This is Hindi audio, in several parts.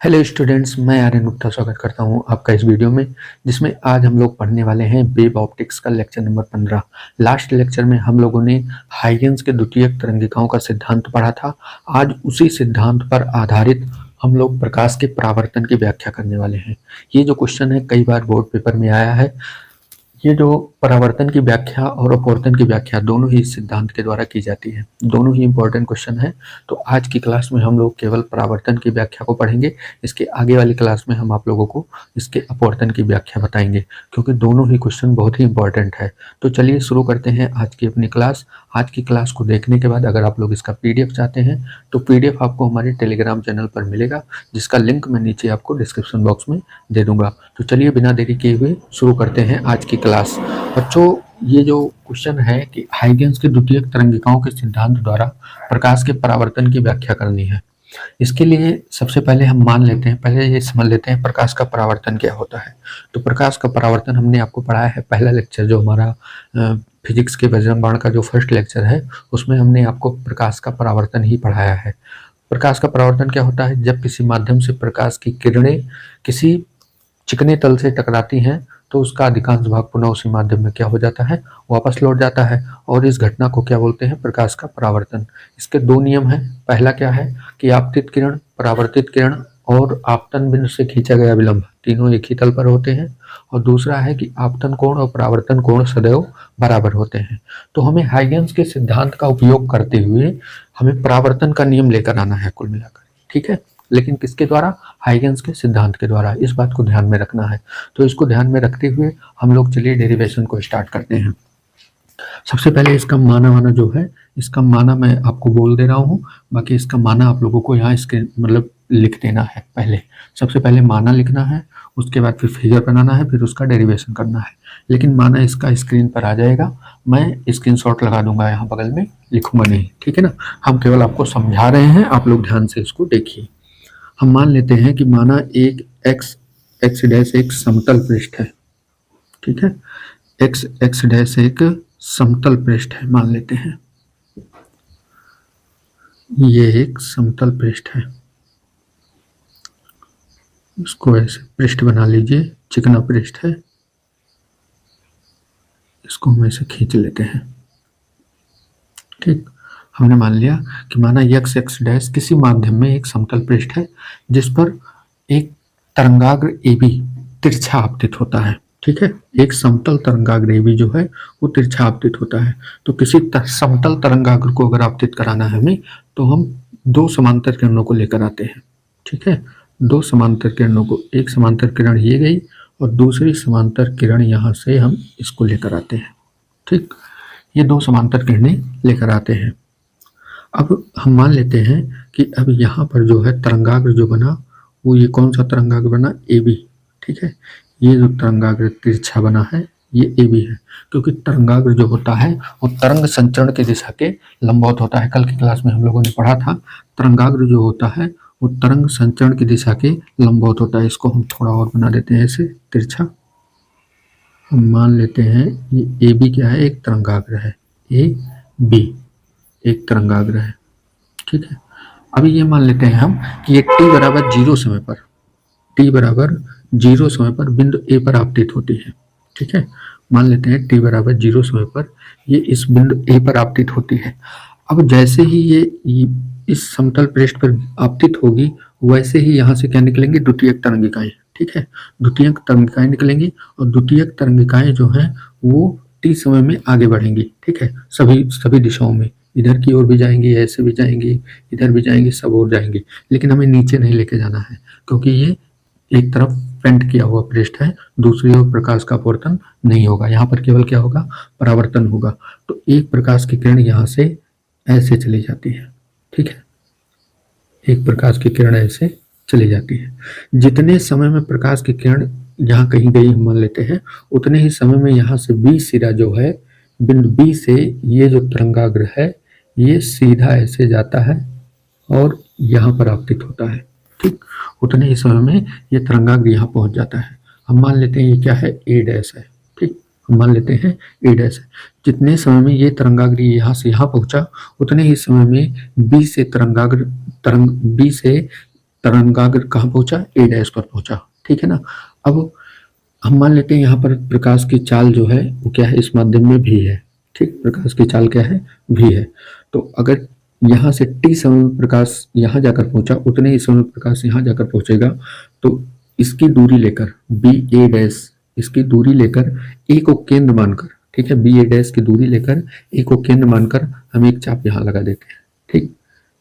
हेलो स्टूडेंट्स, मैं आर्यन गुप्ता स्वागत करता हूं आपका इस वीडियो में, जिसमें आज हम लोग पढ़ने वाले हैं वेव ऑप्टिक्स का लेक्चर नंबर 15। लास्ट लेक्चर में हम लोगों ने हाइगेंस के द्वितीयक तरंगिकाओं का सिद्धांत पढ़ा था। आज उसी सिद्धांत पर आधारित हम लोग प्रकाश के परावर्तन की व्याख्या करने वाले हैं। ये जो क्वेश्चन है कई बार बोर्ड पेपर में आया है। ये जो परावर्तन की व्याख्या और अपवर्तन की व्याख्या दोनों ही इस सिद्धांत के द्वारा की जाती है। दोनों ही इंपॉर्टेंट क्वेश्चन है। तो आज की क्लास में हम लोग केवल परावर्तन की व्याख्या को पढ़ेंगे। इसके आगे वाली क्लास में हम आप लोगों को इसके अपवर्तन की व्याख्या बताएंगे, क्योंकि दोनों ही क्वेश्चन बहुत ही इंपॉर्टेंट है। तो चलिए शुरू करते हैं आज की अपनी क्लास। आज की क्लास को देखने के बाद अगर आप लोग इसका पीडीएफ चाहते हैं तो पीडीएफ आपको हमारे टेलीग्राम चैनल पर मिलेगा, जिसका लिंक मैं नीचे आपको डिस्क्रिप्शन बॉक्स में दे दूंगा। तो चलिए बिना देरी किए हुए शुरू करते हैं आज की क्लास। बच्चों, ये जो क्वेश्चन है कि हाइगेंस के द्वितीयक तरंगिकाओं के सिद्धांत द्वारा प्रकाश के परावर्तन की व्याख्या करनी है। इसके लिए सबसे पहले हम मान लेते हैं, पहले ये समझ लेते हैं प्रकाश का परावर्तन क्या होता है। तो प्रकाश का परावर्तन हमने आपको पढ़ाया है पहला लेक्चर, जो हमारा फिजिक्स के वज्रम बाण का जो फर्स्ट लेक्चर है, उसमें हमने आपको प्रकाश का परावर्तन ही पढ़ाया है। प्रकाश का परावर्तन क्या होता है? जब किसी माध्यम से प्रकाश की किरणें किसी चिकने तल से टकराती हैं तो उसका अधिकांश भाग पुनः उसी माध्यम में क्या हो जाता है, वापस लौट जाता है। और इस घटना को क्या बोलते हैं? प्रकाश का परावर्तन। इसके दो नियम हैं। पहला क्या है कि आपतित किरण, परावर्तित किरण और आपतन बिंदु से खींचा गया विलंब तीनों एक ही तल पर होते हैं। और दूसरा है कि आपतन कोण और परावर्तन कोण सदैव बराबर होते हैं। तो हमें हाइगेंस के सिद्धांत का उपयोग करते हुए हमें परावर्तन का नियम लेकर आना है कुल मिलाकर, ठीक है। लेकिन किसके द्वारा? हाइगेंस के सिद्धांत के द्वारा। इस बात को ध्यान में रखना है। तो इसको ध्यान में रखते हुए हम लोग चलिए डेरिवेशन को स्टार्ट करते हैं। सबसे पहले इसका माना जो है, इसका माना मैं आपको बोल दे रहा हूँ, बाकी इसका माना आप लोगों को यहाँ इसके मतलब लिख देना है। पहले सबसे पहले माना लिखना है, उसके बाद फिर फिगर बनाना है, फिर उसका डेरिवेशन करना है। लेकिन माना इसका स्क्रीन पर आ जाएगा, मैं स्क्रीनशॉट लगा दूंगा, यहाँ बगल में लिखूंगा नहीं, ठीक है ना। हम केवल आपको समझा रहे हैं, आप लोग ध्यान से इसको देखिए। हम मान लेते हैं कि माना एक एक्स डैश एक समतल पृष्ठ है, ठीक है। एक्स डैश एक समतल पृष्ठ है, मान लेते हैं ये एक समतल पृष्ठ है। इसको ऐसे पृष्ठ बना लीजिए, चिकना पृष्ठ है। इसको हम ऐसे खींच लेते हैं, ठीक। हमने मान लिया कि माना एक्स डैश किसी माध्यम में एक समतल पृष्ठ है जिस पर एक तरंगाग्र AB तिरछा आपतित होता है, ठीक है। एक समतल तरंगाग्र AB जो है वो तिरछा आपतित होता है। तो किसी समतल तरंगाग्र को अगर आपतित कराना है हमें, तो हम दो समांतर किरणों को लेकर आते हैं, ठीक है। दो समांतर किरणों को, एक समांतर किरण ये गई और दूसरी समांतर किरण यहाँ से हम इसको लेकर आते हैं, ठीक। ये दो समांतर किरणें लेकर आते हैं। अब हम मान लेते हैं कि अब यहाँ पर जो है तरंगाग्र जो बना वो ये कौन सा तरंगाग्र बना? AB, ठीक है। ये जो तरंगाग्र तिरछा बना है ये AB है, क्योंकि तरंगाग्र जो होता है वो तरंग संचरण की दिशा के लंबवत होता है। कल की क्लास में हम लोगों ने पढ़ा था, तरंगाग्र जो होता है वो तरंग संचरण की दिशा के लंबवत होता है। इसको हम थोड़ा और बना देते हैं ऐसे तिरछा। हम मान लेते हैं ये AB क्या है? एक तरंगाग्र है, AB एक तरंगाग्र है, ठीक है। अभी ये मान लेते हैं हम कि ये t बराबर 0 समय पर, t बराबर 0 समय पर बिंदु A पर आपतित होती है, ठीक है। मान लेते हैं t बराबर 0 समय पर ये इस बिंदु A पर आपतित होती है। अब जैसे ही ये इस समतल पृष्ठ पर आपतित होगी, वैसे ही यहाँ से क्या निकलेंगे? द्वितीयक तरंगिकाएं, ठीक है। द्वितीयक तरंगिकाएं निकलेंगी और द्वितीयक तरंगिकाएं जो हैं वो t समय में आगे बढ़ेंगी, ठीक है। सभी दिशाओं में, इधर की ओर भी जाएंगी, ऐसे भी जाएंगी, इधर भी जाएंगी, सब ओर जाएंगी। लेकिन हमें नीचे नहीं लेके जाना है, क्योंकि ये एक तरफ पेंट किया हुआ पृष्ठ है, दूसरी ओर प्रकाश का अपवर्तन नहीं होगा। यहाँ पर केवल क्या होगा? परावर्तन होगा। तो एक प्रकाश की किरण यहाँ से ऐसे चली जाती है, ठीक है। एक प्रकाश की किरण ऐसे चली जाती है। जितने समय में प्रकाश की किरण यहाँ कहीं गई हम मान लेते हैं, उतने ही समय में यहाँ से B सिरा जो है, बिंदु B से ये जो तरंगाग्र है ये सीधा ऐसे जाता है और यहाँ पर आपतित होता है, ठीक। उतने ही समय में ये तरंगाग्र यहाँ पहुँच जाता है। हम मान लेते हैं ये क्या है? A डैश है, ठीक। हम मान लेते हैं A डैश है। जितने समय में ये तरंगाग्र यहाँ से यहाँ पहुँचा, उतने ही समय में B से तरंगाग्र कहाँ पहुंचा, ए डैश पर पहुंचा, ठीक है ना। अब हम मान लेते हैं यहाँ पर प्रकाश की चाल जो है वो क्या है, इस माध्यम में भी है, ठीक, प्रकाश की चाल क्या है, भी है। तो अगर यहाँ से टी समय में प्रकाश यहाँ जाकर पहुंचा, उतने ही समय में प्रकाश यहाँ जाकर पहुंचेगा, तो इसकी दूरी लेकर बी ए डैश, इसकी दूरी लेकर ए को केंद्र मानकर, ठीक है, बी ए डैश की दूरी लेकर ए को केंद्र मानकर हम एक चाप यहाँ लगा देते हैं, ठीक,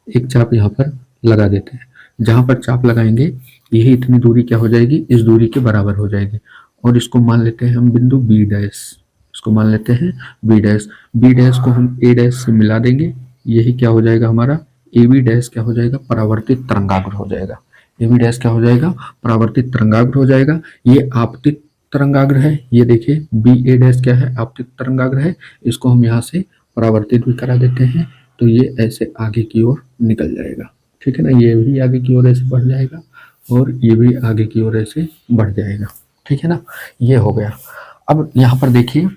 एक चाप यहाँ पर लगा देते हैं। जहां पर चाप लगाएंगे यही इतनी दूरी क्या हो जाएगी, इस दूरी के बराबर हो जाएगी। और इसको मान लेते हैं हम बिंदु बी डैश, इसको मान लेते हैं बी डैश। बी डैश को हम ए डैश से मिला देंगे, यही क्या हो जाएगा हमारा, ए बी डैश क्या हो जाएगा, परावर्तित तरंगाग्र हो जाएगा। ए बी डैश क्या हो जाएगा, परावर्तित तरंगाग्र हो जाएगा। ये आपतित तरंगाग्र है, ये देखिए बी ए डैश क्या है, आपतित तरंगाग्र है। इसको हम यहाँ से परावर्तित भी करा देते हैं, तो ये ऐसे आगे की ओर निकल जाएगा, ठीक है ना। ये भी आगे की ओर ऐसे बढ़ जाएगा और ये भी आगे की ओर ऐसे बढ़ जाएगा, ठीक है ना। ये हो गया। अब यहाँ पर देखिए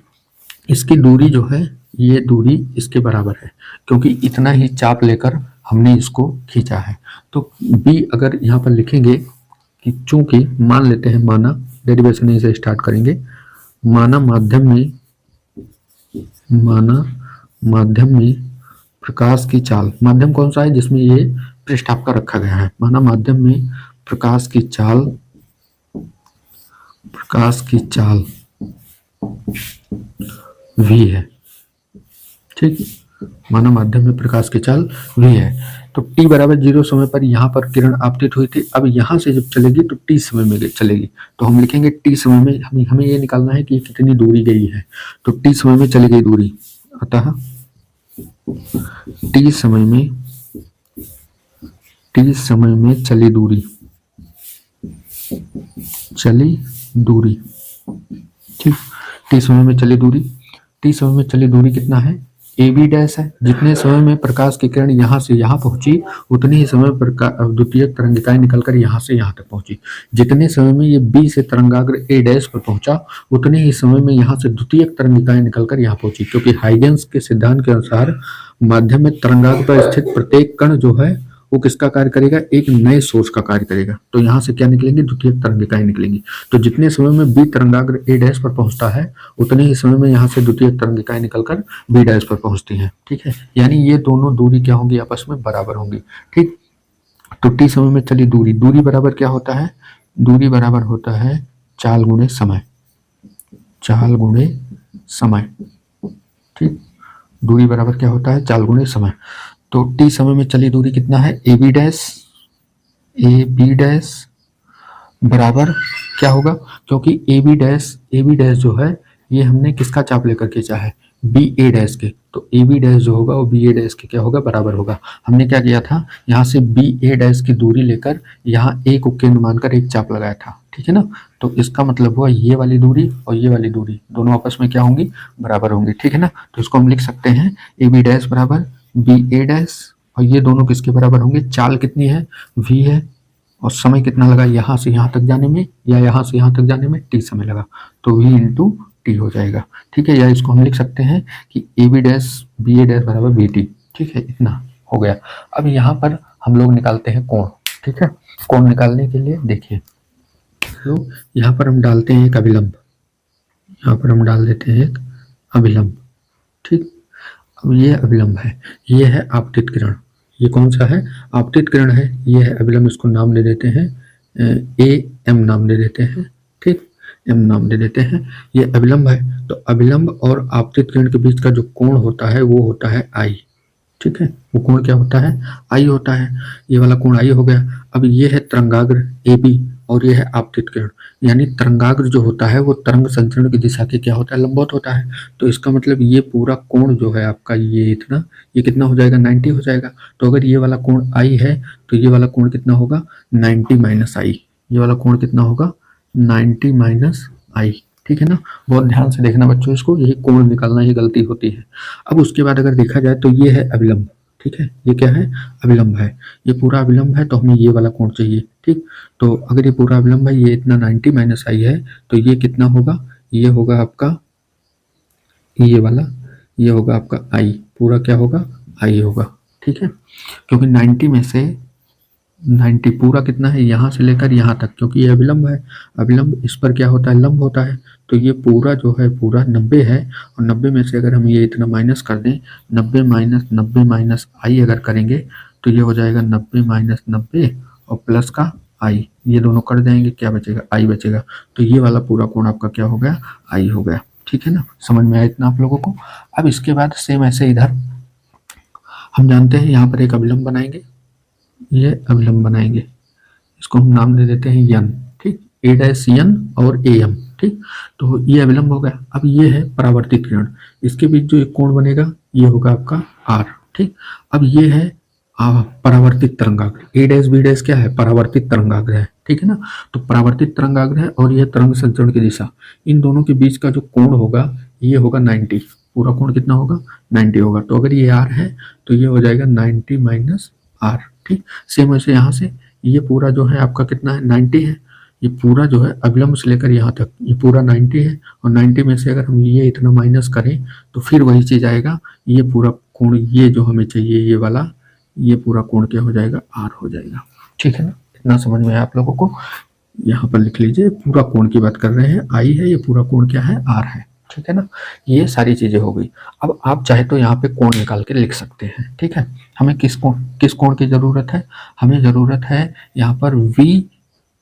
इसकी दूरी जो है, ये दूरी इसके बराबर है, क्योंकि इतना ही चाप लेकर हमने इसको खींचा है। तो बी अगर यहाँ पर लिखेंगे कि चूंकि मान लेते हैं, माना डेरिवेशन यहीं से स्टार्ट करेंगे, माना माध्यम में प्रकाश की चाल, माध्यम कौन सा है जिसमें ये पृष्ठ आपका रखा गया है, माना माध्यम में प्रकाश की चाल v है, ठीक, माना माध्यम में प्रकाश की चाल v है। तो t बराबर 0 समय पर यहाँ पर किरण आपतित हुई थी। अब यहाँ से जब चलेगी तो t समय में चलेगी, तो हम लिखेंगे t समय में, हमें ये निकालना है कि कितनी दूरी गई है। तो t समय में चली गई दूरी, अतः t समय में चली दूरी, ठीक, टी समय में चली दूरी कितना है, ए बी डैश है। जितने समय में प्रकाश की किरण यहाँ से यहाँ पहुंची, उतने ही समय पर द्वितीयक तरंगिकाएं निकलकर यहाँ से यहाँ तक पहुंची। जितने समय में ये बी से तरंगाग्र ए डैश पर पहुंचा, उतने ही समय में यहाँ से द्वितीयक तरंगिकाएं निकलकर यहाँ पहुंची। क्योंकि हाइगेंस के सिद्धांत के अनुसार माध्यम में तरंगाग्र पर स्थित प्रत्येक कण जो है वो किसका कार्य करेगा, एक नए सोर्स का कार्य करेगा। तो यहाँ से क्या निकलेंगी, द्वितीयक तरंगिकाएं निकलेंगी। तो जितने समय में बी तरंगाग्र ए डैश पर पहुंचता है, उतने ही समय में यहाँ से द्वितीयक तरंगिकाएं निकलकर बी डैश पर पहुंचती हैं, ठीक है। यानी ये दोनों दूरी क्या होंगी, आपस में बराबर होंगी, ठीक। तो टी समय में चली दूरी बराबर क्या होता है, दूरी बराबर होता है चाल गुणे समय, ठीक। दूरी बराबर क्या होता है, चाल गुणे समय। तो टी समय में चली दूरी कितना है, ए बी डैश बराबर क्या होगा, क्योंकि ए बी डैश जो है ये हमने किसका चाप लेकर खींचा है, बी ए डैश के। तो ए बी डैश जो होगा वो बी ए डैश के क्या होगा, बराबर होगा। हमने क्या किया था, यहाँ से बी ए डैश की दूरी लेकर यहाँ ए को केंद्र मानकर एक चाप लगाया था, ठीक है ना। तो इसका मतलब हुआ ये वाली दूरी और ये वाली दूरी दोनों आपस में क्या होंगी, बराबर होंगी, ठीक है ना। तो इसको हम लिख सकते हैं ए बी डैश बराबर बी ए डैश, और ये दोनों किसके बराबर होंगे, चाल कितनी है, v है, और समय कितना लगा यहाँ से यहाँ तक जाने में या यहाँ से यहाँ तक जाने में, t समय लगा, तो v इंटू टी हो जाएगा, ठीक है। या इसको हम लिख सकते हैं कि A B dash B A dash बराबर बी टी, ठीक है, इतना हो गया। अब यहाँ पर हम लोग निकालते हैं कोण, ठीक है। कोण निकालने के लिए देखिए, तो यहाँ पर हम डालते हैं एक अभिलंब, यहाँ पर हम डाल देते हैं एक अभिलंब, ठीक। अब ये अभिलंब है, ये है आपतित किरण, ये कौन सा है, आपतित किरण है, ये है अभिलंब। इसको नाम दे देते हैं ए एम नाम दे देते हैं, ठीक, एम नाम दे देते हैं। ये अभिलंब है, तो अभिलंब और आपतित किरण के बीच का जो कोण होता है वो होता है आई, ठीक है। वो कोण क्या होता है, आई होता है। ये वाला कोण आई हो गया। अब ये है तरंगाग्र ए बी और ये है आपतित किरण, यानी तरंगाग्र जो होता है वो तरंग संचरण की दिशा के क्या होता है, लंबवत होता है। तो इसका मतलब ये पूरा कोण जो है आपका, ये इतना, ये कितना हो जाएगा, 90 हो जाएगा। तो अगर ये वाला कोण आई है तो ये वाला कोण कितना होगा, 90 माइनस आई, ये वाला कोण कितना होगा, 90 माइनस आई, ठीक है ना। बहुत ध्यान से देखना बच्चों, इसको, यही कोण निकालना ही गलती होती है। अब उसके बाद अगर देखा जाए तो ये है अभिलंब, ठीक है, ये क्या है, अभिलंब है, ये पूरा अभिलंब है, तो हमें ये वाला कोण चाहिए, ठीक। तो अगर ये पूरा अभिलंब है, ये इतना 90 माइनस आई है, तो ये कितना होगा, ये होगा आपका, ये वाला, ये होगा आपका आई, पूरा क्या होगा, आई होगा, ठीक है। क्योंकि 90 में से 90 पूरा कितना है, यहाँ से लेकर यहाँ तक, क्योंकि ये अविलंब है, अविलंब इस पर क्या होता है, लंब होता है। तो ये पूरा जो है पूरा 90 है, और 90 में से अगर हम ये इतना माइनस कर दें, 90 माइनस आई अगर करेंगे तो ये हो जाएगा 90 माइनस 90 और प्लस का आई, ये दोनों कर जाएंगे, क्या बचेगा, आई बचेगा। तो ये वाला पूरा कोण आपका क्या हो गया, आई हो गया। ठीक है ना, समझ में आया इतना आप लोगों को। अब इसके बाद सेम ऐसे इधर हम जानते हैं यहाँ पर एक अविलंब बनाएंगे, ये अविलंब बनाएंगे, इसको हम नाम दे देते हैं यन। ठीक, ए डैश यन और ए एम। ठीक, तो ये अविलंब हो गया। अब ये है परावर्तित किरण, इसके बीच जो एक कोण बनेगा ये होगा आपका आर। ठीक, अब ये है परावर्तित तरंगाग्र, ए डैश बी डैश क्या है, परावर्तित तरंगाग्र है। ठीक है ना, तो परावर्तित तरंगाग्र है और ये तरंग संचरण की दिशा, इन दोनों के बीच का जो कोण होगा ये होगा 90। पूरा कोण कितना होगा, 90 होगा। तो अगर ये आर है तो ये हो जाएगा 90 माइनस आर। ठीक, सेम वैसे यहाँ से ये पूरा जो है आपका कितना है, 90 है। ये पूरा जो है अविलंब से लेकर यहाँ तक ये पूरा 90 है, और 90 में से अगर हम ये इतना माइनस करें तो फिर वही चीज आएगा, ये पूरा कोण, ये जो हमें चाहिए ये वाला, ये पूरा कोण क्या हो जाएगा, आर हो जाएगा। ठीक है ना, इतना समझ में आया आप लोगों को। यहाँ पर लिख लीजिए, पूरा कोण की बात कर रहे हैं, आई है, ये पूरा कोण क्या है, आर है। ठीक है ना, ये सारी चीजें हो गई। अब आप चाहे तो यहाँ पे कोण निकाल के लिख सकते हैं। ठीक है, हमें किस कोण की जरूरत है, हमें जरूरत है यहाँ पर वी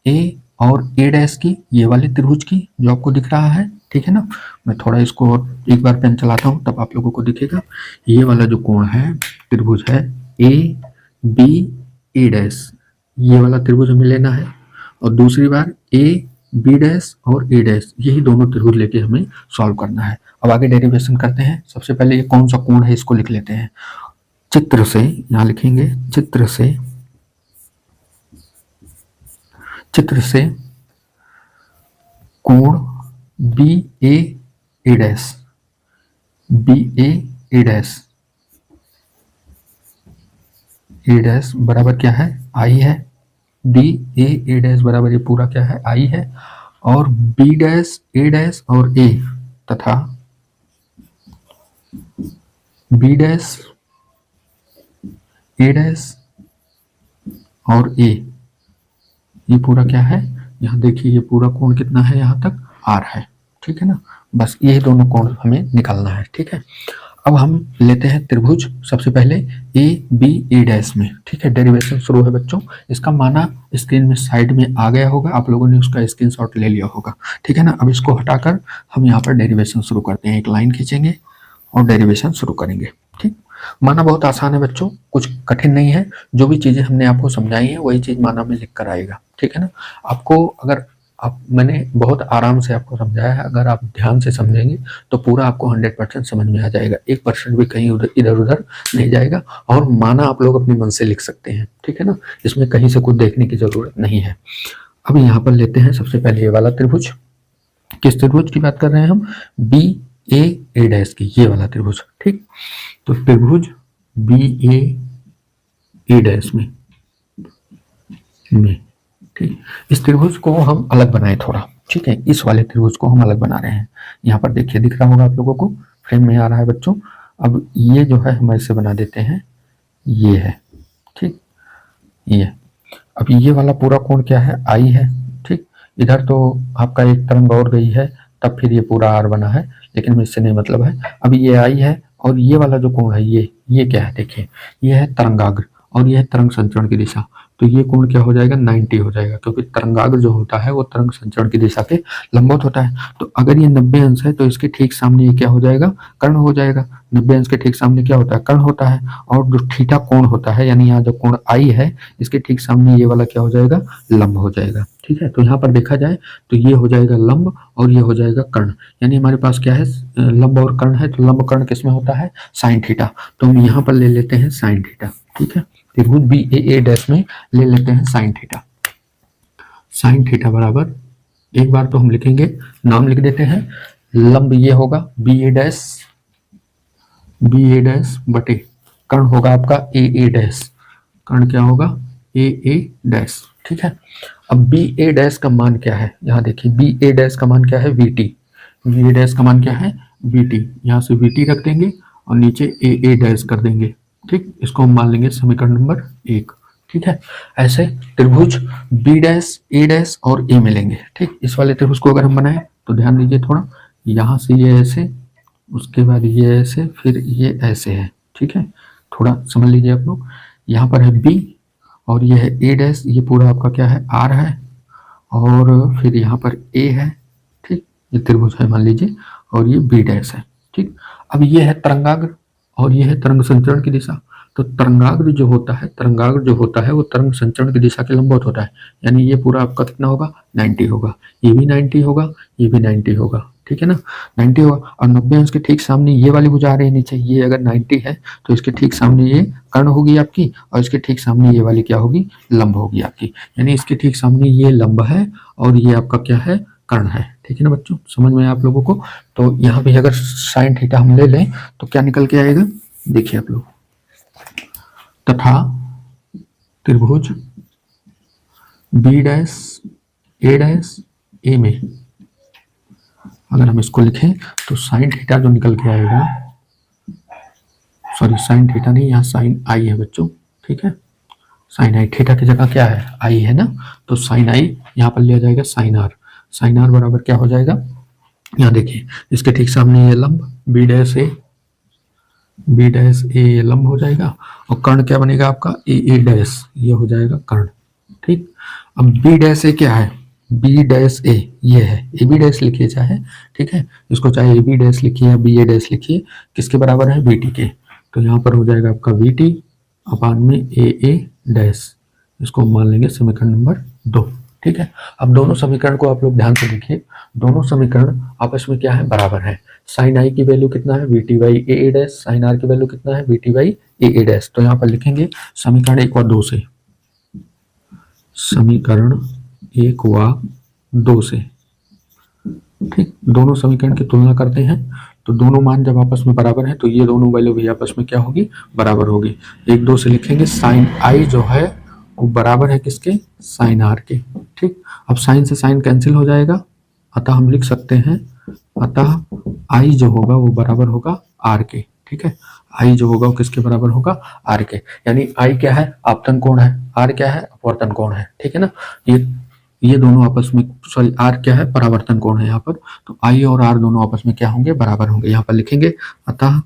ए और ए डैश की, ये वाले त्रिभुज की जो आपको दिख रहा है। ठीक है ना, मैं थोड़ा इसको एक बार पेन चलाता हूँ तब आप लोगों को दिखेगा। ये वाला जो कोण है, त्रिभुज है ए बी ए डैश, ये वाला त्रिभुज हमें लेना है, और दूसरी बार ए बी डैश और ए डैश, यही दोनों त्रिभुज लेके हमें सॉल्व करना है। अब आगे डेरिवेशन करते हैं। सबसे पहले ये कौन सा कोण है इसको लिख लेते हैं। चित्र से, यहां लिखेंगे चित्र से कोण B A dash, B A dash बराबर क्या है, आई है। बी ए डैश बराबर ये पूरा क्या है, आई है। और बी डैश ए डैश और ए तथा बी डैश ए डैश और ए, ये पूरा क्या है, यहाँ देखिए ये पूरा कोण कितना है, यहाँ तक आर है। ठीक है ना, बस यही दोनों कोण हमें निकालना है। ठीक है, अब हम लेते हैं त्रिभुज सबसे पहले ए बी ए डैश में। ठीक है, डेरिवेशन शुरू है बच्चों, इसका माना स्क्रीन में साइड में आ गया होगा, आप लोगों ने उसका स्क्रीनशॉट ले लिया होगा। ठीक है ना, अब इसको हटाकर हम यहाँ पर डेरिवेशन शुरू करते हैं। एक लाइन खींचेंगे और डेरिवेशन शुरू करेंगे। ठीक, माना बहुत आसान है बच्चों, कुछ कठिन नहीं है। जो भी चीजें हमने आपको समझाई है वही चीज माना में लिख कर आएगा। ठीक है ना, आपको अगर मैंने बहुत आराम से आपको समझाया है, अगर आप ध्यान से समझेंगे तो पूरा आपको 100% समझ में आ जाएगा, 1% भी कहीं इधर उधर नहीं जाएगा। और माना आप लोग अपने मन से लिख सकते हैं। ठीक है ना, इसमें कहीं से कुछ देखने की जरूरत नहीं है। अब यहाँ पर लेते हैं सबसे पहले ये वाला त्रिभुज। किस त्रिभुज की बात कर रहे हैं हम, बी ए डैश की, ये वाला त्रिभुज। ठीक, तो त्रिभुज बी ए डैश में ठीक, इस त्रिभुज को हम अलग बनाए थोड़ा। ठीक है, इस वाले त्रिभुज को हम अलग बना रहे हैं। यहाँ पर देखिए, दिख रहा होगा आप लोगों को, फ्रेम में आ रहा है बच्चों। अब ये जो है हम ऐसे बना देते हैं, ये है। ठीक, ये अब ये वाला पूरा कोण क्या है, आई है। ठीक, इधर तो आपका एक तरंग और गई है, तब फिर ये पूरा आर बना है, लेकिन इससे नहीं मतलब है। अब ये आई है, और ये वाला जो कोण है ये क्या है, देखिए ये है तरंगाग्र और ये है तरंग संचरण की दिशा। तो ये कोण क्या हो जाएगा, 90 हो जाएगा, क्योंकि तरंगाग्र जो होता है वो तरंग संचरण की दिशा के लंबवत होता है। तो अगर ये 90 अंश है तो इसके ठीक सामने ये क्या हो जाएगा, कर्ण हो जाएगा। 90 अंश के ठीक सामने क्या होता है, कर्ण होता है। और जो थीटा कोण होता है, यानी यहाँ जो कोण आई है, इसके ठीक सामने ये वाला क्या हो जाएगा, लंब हो जाएगा। ठीक है, तो यहाँ पर देखा जाए तो ये हो जाएगा लंब और ये हो जाएगा कर्ण, यानी हमारे पास क्या है, लंब और कर्ण है। तो लंब कर्ण किसमें होता है, साइन थीटा। तो हम यहाँ पर ले लेते हैं साइन थीटा। ठीक है, त्रिभुज बी ए डैश में ले लेते हैं साइन थीटा। साइन थीटा बराबर, एक बार तो हम लिखेंगे, नाम लिख देते हैं, लंब ये होगा बी ए डैश बटे कर्ण होगा आपका ए डैश। कर्ण क्या होगा, ए डैश। ठीक है, अब बी ए डैश का मान क्या है, यहाँ देखिए बी ए डैश का मान क्या है, V T. B A dash का मान क्या है, वी टी। यहाँ से वी टी रख देंगे और नीचे ए डैश कर देंगे। ठीक, इसको हम मान लेंगे समीकरण नंबर 1। ठीक है। ऐसे त्रिभुज बी डैश ए डैश और ए मिलेंगे। ठीक, इस वाले त्रिभुज को अगर हम बनाए तो ध्यान दीजिए थोड़ा, यहाँ से ये ऐसे, उसके बाद ये ऐसे, फिर ये ऐसे है। ठीक है, थोड़ा समझ लीजिए आप लोग। यहाँ पर है बी और ये है ए डैश, ये पूरा आपका क्या है आर है, और फिर यहाँ पर ए है। ठीक, ये त्रिभुज है मान लीजिए, और ये बी डैश है। ठीक, अब ये है तरंगाग्र और ये है तरंग संचरण की दिशा। तो तरंगाग्र जो होता है, तरंगाग्र जो होता है वो तरंग संचरण की दिशा के लंबवत होता है, यानी ये पूरा आपका कितना होगा 90 होगा, ये भी 90 होगा, ये भी 90 होगा। ठीक है ना, 90 होगा। और 90 अंश के ठीक सामने ये वाली भुजा आ रही है नीचे, ये अगर 90 है तो इसके ठीक सामने ये कर्ण होगी आपकी, और इसके ठीक सामने ये वाली क्या होगी, लंब होगी आपकी। यानी इसके ठीक सामने ये लंब है और ये आपका क्या है, कर्ण है। ठीक है ना बच्चों, समझ में आप लोगों को। तो यहाँ पे अगर साइन थीटा हम ले लें तो क्या निकल के आएगा, देखिए आप लोग। तथा त्रिभुज बी डैश ए डैश ए में अगर हम इसको लिखें तो साइन थीटा जो निकल के आएगा, सॉरी साइन थीटा नहीं, यहाँ साइन आई है बच्चों। ठीक है, साइन आई, थीटा की जगह क्या है आई है ना, तो साइन आई यहाँ पर लिया जाएगा साइन आर। साइन आर बराबर क्या हो जाएगा, यहाँ देखिए इसके ठीक सामने ये लंब बी डैश ए, बी डैश ए लंब हो जाएगा, और कर्ण क्या बनेगा आपका ए डैश, ये हो जाएगा कर्ण। ठीक, अब बी डैश ए क्या है, बी डैश ए ये है, ए बी डैश लिखिए चाहे। ठीक है, इसको चाहे ए बी डैश लिखिए या बी ए डैश लिखिए, किसके बराबर है, बी टी के। तो यहाँ पर हो जाएगा आपका वी टी अपान में ए डैश, इसको मान लेंगे समीकरण नंबर 2। ठीक है, अब दोनों समीकरण को आप लोग ध्यान से देखिए, दोनों समीकरण आपस में क्या है, बराबर है। साइन आई की वैल्यू कितना है, V T by A dash, sine R की वैल्यू कितना है, V T by A dash. तो यहाँ पर लिखेंगे समीकरण 1 व 2 से, समीकरण 1 व 2 से। ठीक, दोनों समीकरण की तुलना करते हैं तो दोनों मान जब आपस में बराबर है तो ये दोनों वैल्यू भी आपस में क्या होगी, बराबर होगी। 1 2 से लिखेंगे साइन आई जो है वो बराबर है किसके, साइन आर के। ठीक, अब साइन से साइन कैंसिल हो जाएगा, अतः हम लिख सकते हैं, अतः आई जो होगा वो बराबर होगा आर के। ठीक है, आई जो होगा वो किसके बराबर होगा, आर के। यानी आई क्या है, आपतन कोण है, आर क्या है, अपवर्तन कोण है। ठीक है ना, ये दोनों आपस में, सॉरी आर क्या है, परावर्तन कोण है यहाँ पर। तो आई और आर दोनों आपस में क्या होंगे, बराबर होंगे। यहाँ पर लिखेंगे अतः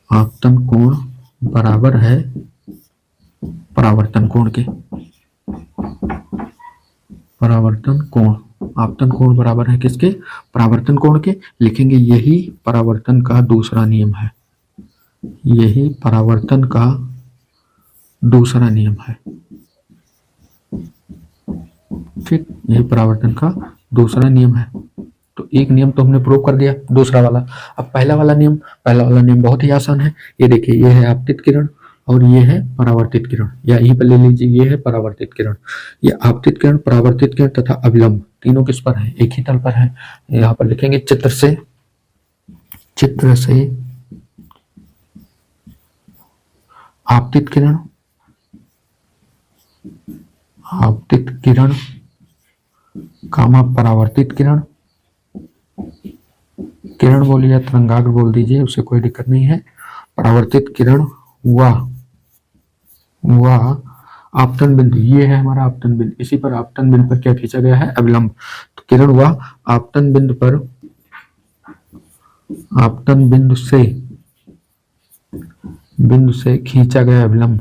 आपतन कोण बराबर है परावर्तन कोण के। परावर्तन कोण, आपतन कोण बराबर है किसके, परावर्तन कोण के। लिखेंगे यही परावर्तन का दूसरा नियम है, यही परावर्तन का दूसरा नियम है। ठीक, यही परावर्तन का दूसरा नियम है। तो एक नियम तो हमने प्रूव कर दिया, दूसरा वाला। अब पहला वाला नियम बहुत ही आसान है। ये देखिए, ये है आपतित किरण और ये है परावर्तित किरण, या यहीं पर ले लीजिए, ये है परावर्तित किरण। ये आपतित किरण, परावर्तित किरण तथा अभिलंब तीनों किस पर है, एक ही तल पर है। यहाँ पर लिखेंगे चित्र से आपतित किरण कामा परावर्तित किरण, किरण बोलिए या तरंगाग्र बोल दीजिए, उससे कोई दिक्कत नहीं है। परावर्तित किरण व आपतन बिंदु, ये है हमारा आपतन बिंदु, इसी पर आपतन बिंदु पर क्या खींचा गया है, अभिलंब। तो किरण व आपतन बिंदु पर, आपतन बिंदु से खींचा गया अभिलंब,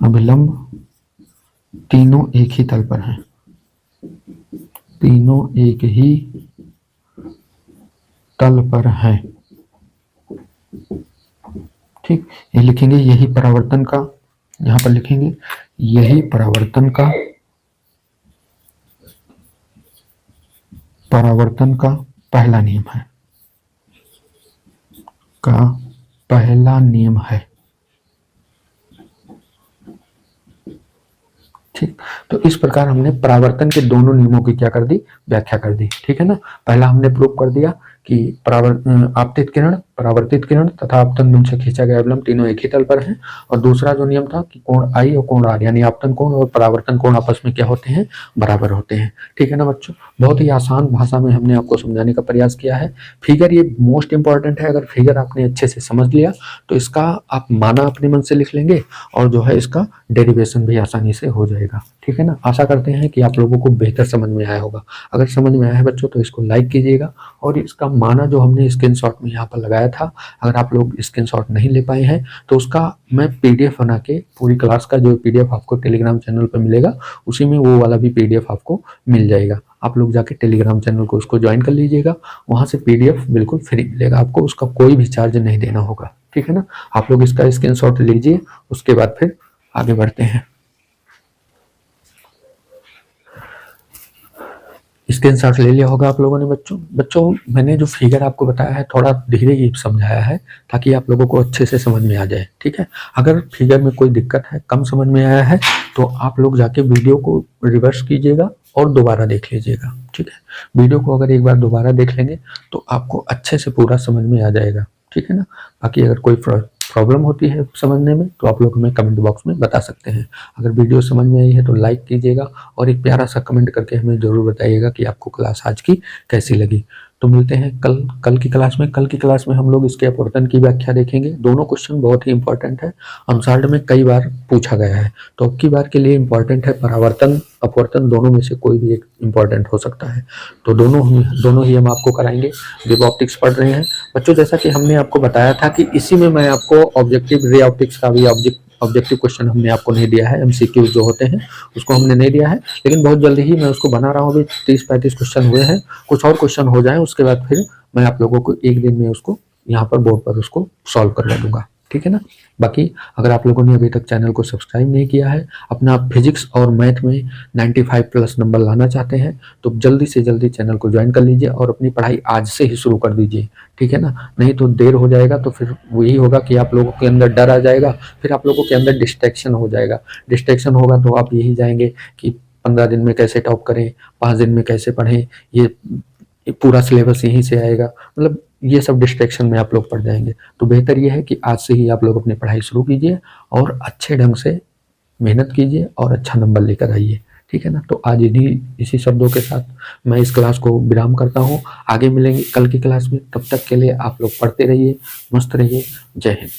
अभिलंब तीनों एक ही तल पर हैं, तीनों एक ही तल पर हैं। ठीक, ये लिखेंगे यही परावर्तन का, यहाँ पर लिखेंगे यही परावर्तन का पहला नियम है, ठीक। तो इस प्रकार हमने परावर्तन के दोनों नियमों की क्या कर दी, व्याख्या कर दी। ठीक है ना, पहला हमने प्रूव कर दिया कि आपतित किरण परावर्तित किरण तथा आपतन बिंदु से खींचा गया अवलंब तीनों एक ही तल पर हैं। और दूसरा जो नियम था कि कोण आई और कोण आर यानी आपतन कोण और परावर्तन कोण आपस में क्या होते हैं, बराबर होते हैं। ठीक है ना बच्चों, बहुत ही आसान भाषा में हमने आपको समझाने का प्रयास किया है। फिगर ये मोस्ट इंपॉर्टेंट है, अगर फिगर आपने अच्छे से समझ लिया तो इसका आप माना अपने मन से लिख लेंगे और जो है इसका डेरिवेशन भी आसानी से हो जाएगा। ठीक है ना, आशा करते हैं कि आप लोगों को बेहतर समझ में आया होगा। अगर समझ में आया है बच्चों तो इसको लाइक कीजिएगा और इसका माना जो हमने स्क्रीनशॉट में यहाँ पर लगाया था, अगर आप लोग स्क्रीनशॉट नहीं ले पाए हैं तो उसका मैं पीडीएफ बना के पूरी क्लास का जो पीडीएफ आपको टेलीग्राम चैनल पर मिलेगा उसी में वो वाला भी पीडीएफ आपको मिल जाएगा। आप लोग जाके टेलीग्राम चैनल को उसको ज्वाइन कर लीजिएगा, वहाँ से पीडीएफ बिल्कुल फ्री मिलेगा आपको, उसका कोई भी चार्ज नहीं देना होगा। ठीक है ना, आप लोग इसका स्क्रीनशॉट लीजिए, उसके बाद फिर आगे बढ़ते हैं। स्क्रीनशॉट ले लिया होगा आप लोगों ने बच्चों मैंने जो फिगर आपको बताया है थोड़ा धीरे ही समझाया है ताकि आप लोगों को अच्छे से समझ में आ जाए। ठीक है, अगर फिगर में कोई दिक्कत है, कम समझ में आया है तो आप लोग जाके वीडियो को रिवर्स कीजिएगा और दोबारा देख लीजिएगा। ठीक है, वीडियो को अगर एक बार दोबारा देख लेंगे तो आपको अच्छे से पूरा समझ में आ जाएगा। ठीक है ना, बाकी अगर कोई प्रॉब्लम होती है समझने में तो आप लोग हमें कमेंट बॉक्स में बता सकते हैं। अगर वीडियो समझ में आई है तो लाइक कीजिएगा और एक प्यारा सा कमेंट करके हमें ज़रूर बताइएगा कि आपको क्लास आज की कैसी लगी। तो मिलते हैं कल की क्लास में। कल की क्लास में हम लोग इसके अपवर्तन की व्याख्या देखेंगे। दोनों क्वेश्चन बहुत ही इंपॉर्टेंट है, आंसर्ड में कई बार पूछा गया है, तो अब की बार के लिए इंपॉर्टेंट है परावर्तन अपवर्तन, दोनों में से कोई भी एक इंपॉर्टेंट हो सकता है। तो दोनों ही हम आपको कराएंगे। वेव ऑप्टिक्स पढ़ रहे हैं बच्चों, जैसा कि हमने आपको बताया था कि इसी में मैं आपको ऑब्जेक्टिव रे ऑप्टिक्स का भी ऑब्जेक्टिव क्वेश्चन हमने आपको नहीं दिया है, एमसीक्यू जो होते हैं उसको हमने नहीं दिया है, लेकिन बहुत जल्दी ही मैं उसको बना रहा हूँ। अभी 30-35 क्वेश्चन हुए हैं, कुछ और क्वेश्चन हो जाए उसके बाद फिर मैं आप लोगों को एक दिन में उसको यहाँ पर बोर्ड पर उसको सॉल्व करवा दूंगा। ठीक है ना, बाकी अगर आप लोगों ने अभी तक चैनल को सब्सक्राइब नहीं किया है, अपना फिजिक्स और मैथ में 95+ नंबर लाना चाहते हैं तो जल्दी से जल्दी चैनल को ज्वाइन कर लीजिए और अपनी पढ़ाई आज से ही शुरू कर दीजिए। ठीक है ना, नहीं तो देर हो जाएगा तो फिर वही होगा कि आप लोगों के अंदर डर आ जाएगा, फिर आप लोगों के अंदर डिस्ट्रैक्शन हो जाएगा। डिस्ट्रैक्शन होगा तो आप यही जाएंगे कि 15 दिन में कैसे टॉप करें, 5 दिन में कैसे पढ़ें, ये पूरा सिलेबस यहीं से आएगा, मतलब ये सब डिस्ट्रैक्शन में आप लोग पड़ जाएंगे। तो बेहतर ये है कि आज से ही आप लोग अपनी पढ़ाई शुरू कीजिए और अच्छे ढंग से मेहनत कीजिए और अच्छा नंबर लेकर आइए। ठीक है ना, तो आज इसी शब्दों के साथ मैं इस क्लास को विराम करता हूँ। आगे मिलेंगे कल की क्लास में, तब तक के लिए आप लोग पढ़ते रहिए, मस्त रहिए। जय हिंद।